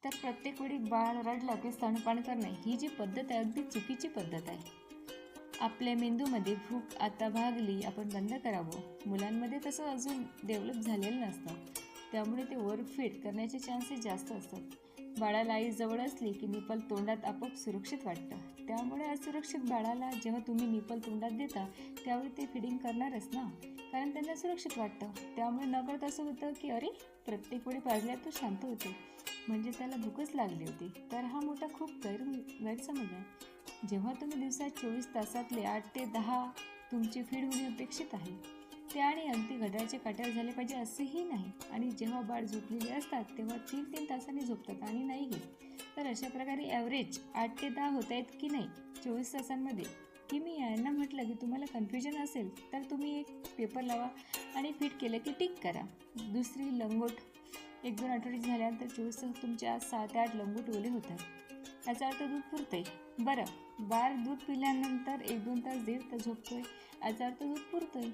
तर प्रत्येक वेळी बाळ रडलं की स्तनपान करणे ही जी पद्धत आहे अगदी चुकीची पद्धत आहे. आपल्या मेंदूमध्ये भूक आता भागली आपण बंद करावं. मुलांमध्ये तसं अजून डेव्हलप झालेलं नसतं, त्यामुळे ते ओव्हरफीड करण्याचे चान्सेस जास्त असतात. बाळाला आई जवळ असली की निपल तोंडात आपोआप सुरक्षित वाटतं. त्यामुळे असुरक्षित बाळाला जेव्हा तुम्ही निपल तोंडात देता त्यावेळी ते फिडिंग करणारच ना, कारण त्यांना सुरक्षित वाटतं. त्यामुळे नकळत असं होतं की अरे, प्रत्येक वेळी पाजल्यात तो शांत होते, म्हणजे त्याला भूकच लागली होती. तर हा मोठा खूप गैरसमज आहे. जेव्हा तुम्ही दिवसात 24 तासातले 8 ते 10 तुमची फीड होणे अपेक्षित आहे, ते आणि अगदी घड्याळाचे काट्यावर झाले पाहिजे असेही नाही. आणि जेव्हा बाळ झोपलेले असतात तेव्हा 3-3 तासांनी झोपतात आणि नाही घेत. तर अशा प्रकारे ॲव्हरेज 8 ते 10 होत आहेत की नाही 24 तासांमध्ये, की मी यांना म्हटलं की तुम्हाला कन्फ्युजन असेल तर तुम्ही एक पेपर लावा आणि फिट केलं की टिक करा. दुसरी लंगोट 1-2 आठवडे झाल्यानंतर 24 तास तुमच्या 6 ते 8 लंगोट ओले होतात. याचा अर्थ दूध पुरतंय. बरं, बाळ दूध पिल्यानंतर 1-2 तास 1.5 तास झोपतोय, याचा अर्थ दूध पुरतंय.